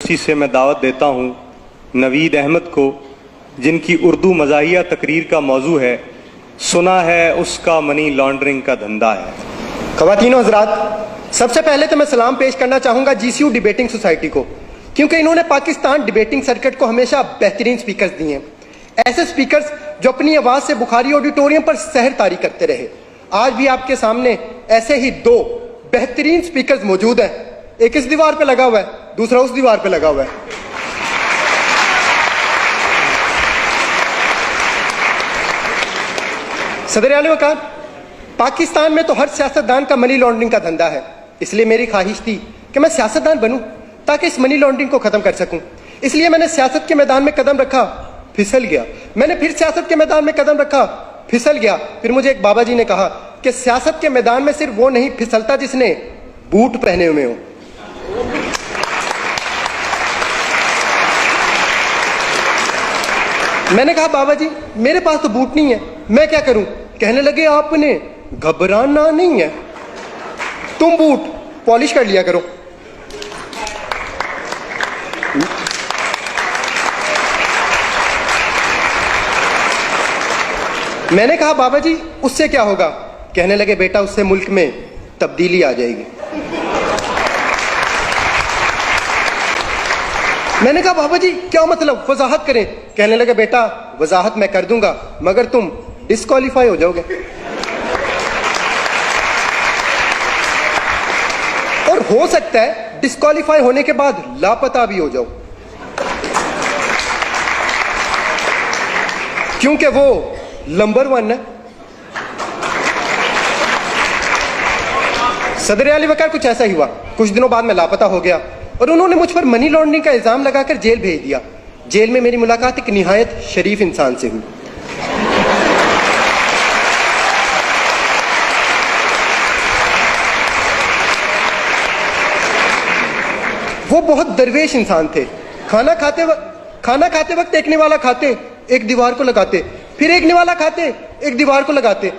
इसी से मैं दावत देता हूँ नवीद अहमद को, जिनकी उर्दू मज़ाहिया तकरीर का मौजू है सुना है उसका मनी लॉन्ड्रिंग का धंधा है। ख़वातीनो हज़रात, सबसे पहले तो मैं सलाम पेश करना चाहूँगा GCU डिबेटिंग सोसाइटी को, क्योंकि इन्होंने पाकिस्तान डिबेटिंग सर्किट को हमेशा बेहतरीन स्पीकर्स दिए हैं। ऐसे स्पीकर्स जो अपनी आवाज़ से बुखारी ऑडिटोरियम पर सहर तारी करते रहे। आज भी आपके सामने ऐसे ही दो बेहतरीन स्पीकर्स मौजूद हैं। एक इस दीवार पे लगा हुआ है, दूसरा उस दीवार पे लगा हुआ है। सदर आला वक़ार, पाकिस्तान में तो हर सियासतदान का मनी लॉन्ड्रिंग का धंधा है, इसलिए मेरी ख्वाहिश थी कि मैं सियासतदान बनूं ताकि इस मनी लॉन्ड्रिंग को खत्म कर सकूं। इसलिए मैंने सियासत के मैदान में कदम रखा, फिसल गया। मैंने फिर सियासत के मैदान में कदम रखा, फिसल गया। फिर मुझे एक बाबा जी ने कहा कि सियासत के मैदान में सिर्फ वो नहीं फिसलता जिसने बूट पहने हुए हो। मैंने कहा बाबा जी मेरे पास तो बूट नहीं है, मैं क्या करूं? कहने लगे आपने घबराना नहीं है, तुम बूट पॉलिश कर लिया करो। मैंने कहा बाबा जी उससे क्या होगा? कहने लगे बेटा उससे मुल्क में तब्दीली आ जाएगी। मैंने कहा बाबा जी क्या मतलब, वजाहत करें। कहने लगे बेटा वजाहत मैं कर दूंगा मगर तुम डिस्क्वालीफाई हो जाओगे, और हो सकता है डिस्क्वालीफाई होने के बाद लापता भी हो जाओ, क्योंकि वो नंबर 1 है। सदर आला वक़ार, कुछ ऐसा ही हुआ। कुछ दिनों बाद मैं लापता हो गया और उन्होंने मुझ पर मनी लॉन्ड्रिंग का इल्जाम लगाकर जेल भेज दिया। जेल में मेरी मुलाकात एक निहायत शरीफ इंसान से हुई। वो बहुत दरवेश इंसान थे। खाना खाते वक्त एक निवाला खाते, एक दीवार को लगाते, फिर एक निवाला खाते, एक दीवार को लगाते।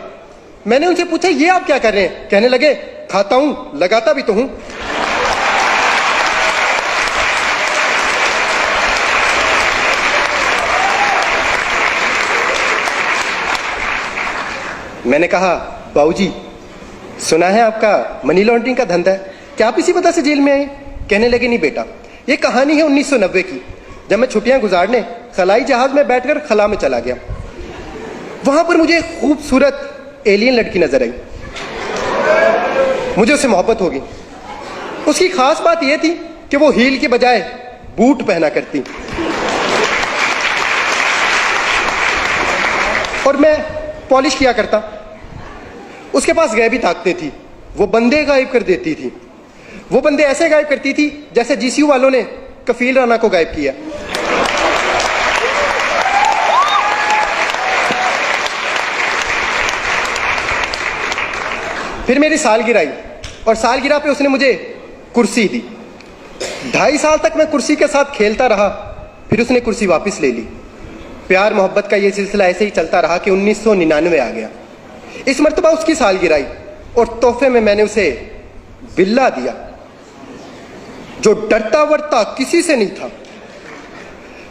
मैंने उनसे पूछा ये आप क्या कर रहे हैं? कहने लगे खाता हूं, लगाता भी तो हूं। मैंने कहा बाबूजी सुना है आपका मनी लॉन्ड्रिंग का धंधा है, क्या आप इसी वजह से जेल में आए? कहने लगे नहीं बेटा, ये कहानी है 1990 की, जब मैं छुट्टियां गुजारने खलाई जहाज में बैठकर खला में चला गया। वहां पर मुझे एक खूबसूरत एलियन लड़की नजर आई। मुझे उससे मोहब्बत हो गई। उसकी खास बात यह थी कि वो हील के बजाय बूट पहना करती, और मैं पॉलिश किया करता। उसके पास गैबी ताकतें थी, वो बंदे गायब कर देती थी। वो बंदे ऐसे गायब करती थी जैसे GCU वालों ने कफील राना को गायब किया। फिर मेरी सालगिरह आई और सालगिरह पे उसने मुझे कुर्सी दी। 2.5 साल तक मैं कुर्सी के साथ खेलता रहा, फिर उसने कुर्सी वापस ले ली। प्यार मोहब्बत का ये सिलसिला ऐसे ही चलता रहा कि 1999 आ गया। इस मर्तबा उसकी सालगिरह आई और तोहफे में मैंने उसे बिल्ला दिया, जो डरता वरता किसी से नहीं था।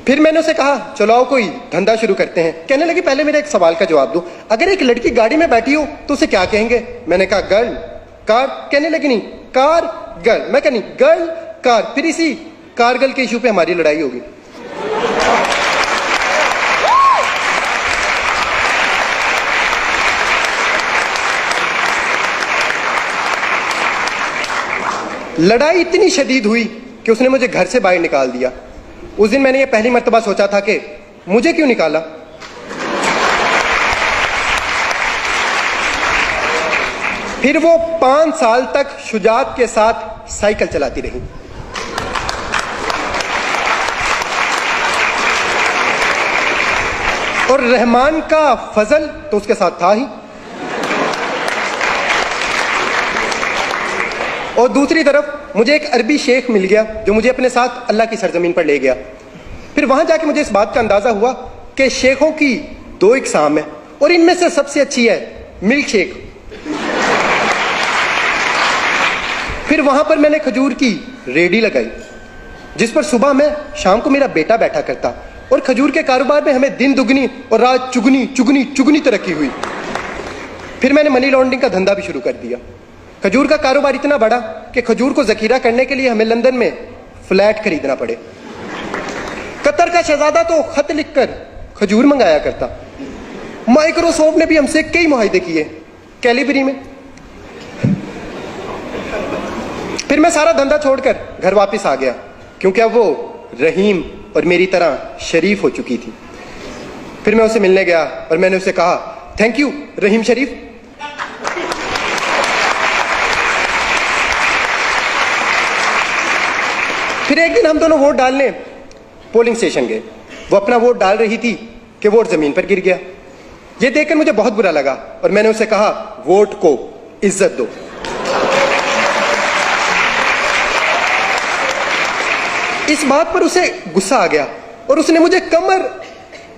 फिर मैंने उसे कहा चलो आओ कोई धंधा शुरू करते हैं। कहने लगी पहले मेरे एक सवाल का जवाब दो, अगर एक लड़की गाड़ी में बैठी हो तो उसे क्या कहेंगे? मैंने कहा गर्ल कार। कहने लगी नहीं कार गर्ल। मैं कहनी गर्ल कार। फिर इसी कारगिल के इशू पे हमारी लड़ाई होगी। लड़ाई इतनी शदीद हुई कि उसने मुझे घर से बाहर निकाल दिया। उस दिन मैंने ये पहली मर्तबा सोचा था कि मुझे क्यों निकाला। फिर वो 5 साल तक शुजात के साथ साइकिल चलाती रही। और रहमान का फजल तो उसके साथ था ही। और दूसरी तरफ मुझे एक अरबी शेख मिल गया जो मुझे अपने साथ अल्लाह की सरजमीन पर ले गया। फिर वहां जाके मुझे इस बात का अंदाजा हुआ कि शेखों की 2 इकसाम है और इनमें से सबसे अच्छी है मिल्क शेक। फिर वहां पर मैंने खजूर की रेडी लगाई। जिस पर सुबह में शाम को मेरा बेटा बैठा करता, और खजूर के कारोबार में हमें दिन दुगनी और रात चुगनी चुगनी चुगनी तरक्की हुई। फिर मैंने मनी लॉन्ड्रिंग का धंधा भी शुरू कर दिया। खजूर का कारोबार इतना बढ़ा कि खजूर को जखीरा करने के लिए हमें लंदन में फ्लैट खरीदना पड़े। कतर का शहजादा तो खत लिखकर खजूर मंगाया करता। माइक्रोसॉफ्ट ने भी हमसे कई मुआहदे किए कैलिबरी में। फिर मैं सारा धंधा छोड़कर घर वापस आ गया, क्योंकि अब वो रहीम और मेरी तरह शरीफ हो चुकी थी। फिर मैं उसे मिलने गया और मैंने उसे कहा, थैंक यू रहीम शरीफ। फिर एक दिन हम दोनों वोट डालने पोलिंग स्टेशन गए। वो अपना वोट डाल रही थी कि वोट जमीन पर गिर गया। यह देखकर मुझे बहुत बुरा लगा और मैंने उसे कहा, वोट को इज्जत दो। इस बात पर उसे गुस्सा आ गया और उसने मुझे कमर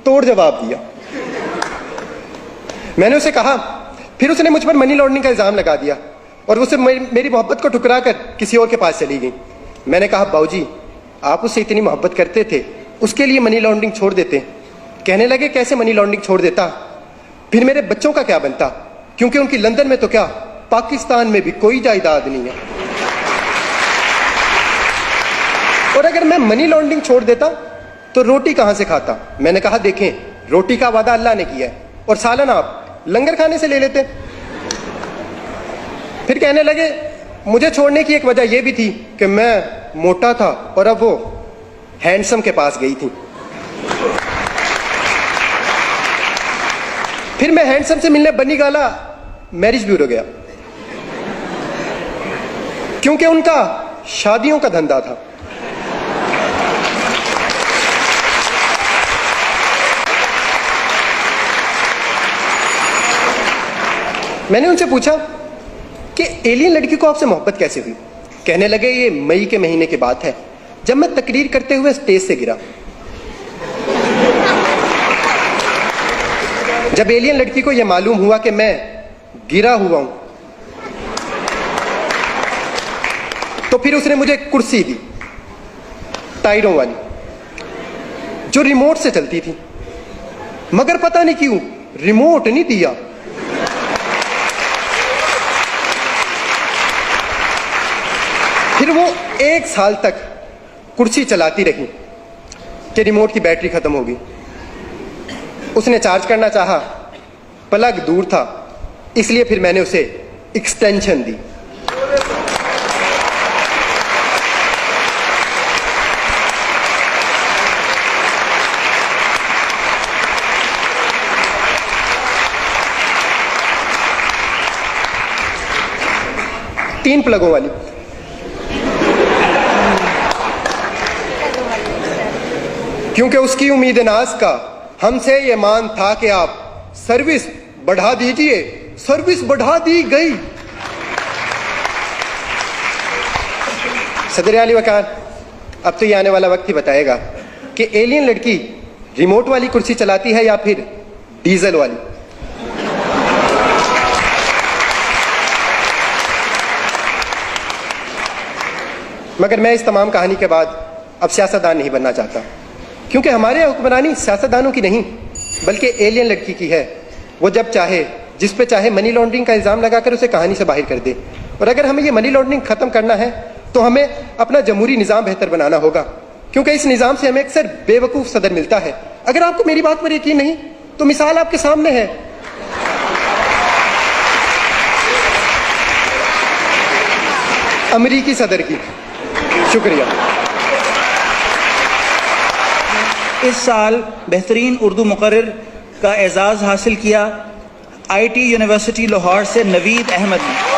तोड़ जवाब दिया। मैंने उसे कहा, फिर उसने मुझ पर मनी लॉन्ड्रिंग का इल्जाम लगा दिया और उसे मेरी मोहब्बत को ठुकराकर किसी और के पास चली गई। मैंने कहा, बाबूजी आप उससे इतनी मोहब्बत करते थे, उसके लिए मनी लॉन्ड्रिंग छोड़ देते। कहने लगे, कैसे मनी लॉन्ड्रिंग छोड़ देता, फिर मेरे बच्चों का क्या बनता, क्योंकि उनकी लंदन में तो क्या पाकिस्तान में भी कोई जायदाद नहीं है। और अगर मैं मनी लॉन्ड्रिंग छोड़ देता तो रोटी कहां से खाता। मैंने कहा, देखें रोटी का वादा अल्लाह ने किया है और सालन आप लंगर खाने से ले लेते। फिर कहने लगे, मुझे छोड़ने की एक वजह यह भी थी कि मैं मोटा था और अब वो हैंडसम के पास गई थी। फिर मैं हैंडसम से मिलने बनी गाला मैरिज ब्यूरो गया, क्योंकि उनका शादियों का धंधा था। मैंने उनसे पूछा कि एलियन लड़की को आपसे मोहब्बत कैसे हुई। कहने लगे, ये मई के महीने की बात है, जब मैं तकरीर करते हुए स्टेज से गिरा। जब एलियन लड़की को यह मालूम हुआ कि मैं गिरा हुआ हूं, तो फिर उसने मुझे कुर्सी दी, टायरों वाली, जो रिमोट से चलती थी। मगर पता नहीं क्यों रिमोट नहीं दिया। फिर वो 1 साल तक कुर्सी चलाती रही कि रिमोट की बैटरी खत्म होगी। उसने चार्ज करना चाहा, प्लग दूर था, इसलिए फिर मैंने उसे एक्सटेंशन दी। तीन प्लगों वाली। क्योंकि उसकी उम्मीद नाज का हमसे ये मान था कि आप सर्विस बढ़ा दीजिए। सर्विस बढ़ा दी गई। सदर आली वकार, अब तो ये आने वाला वक्त ही बताएगा कि एलियन लड़की रिमोट वाली कुर्सी चलाती है या फिर डीजल वाली। मगर मैं इस तमाम कहानी के बाद अब सियासतदान नहीं बनना चाहता, क्योंकि हमारे हुक्मरानी सियासतदानों की नहीं बल्कि एलियन लड़की की है। वो जब चाहे जिस पे चाहे मनी लॉन्ड्रिंग का इल्ज़ाम लगाकर उसे कहानी से बाहर कर दे। और अगर हमें ये मनी लॉन्ड्रिंग ख़त्म करना है तो हमें अपना जमहूरी निज़ाम बेहतर बनाना होगा, क्योंकि इस निज़ाम से हमें अक्सर बेवकूफ़ सदर मिलता है। अगर आपको मेरी बात पर यकीन नहीं तो मिसाल आपके सामने है। अमरीकी सदर की। शुक्रिया। इस साल बेहतरीन उर्दू मुक़र्रिर का एजाज़ हासिल किया IT यूनिवर्सिटी लाहौर से नवीद अहमद ने।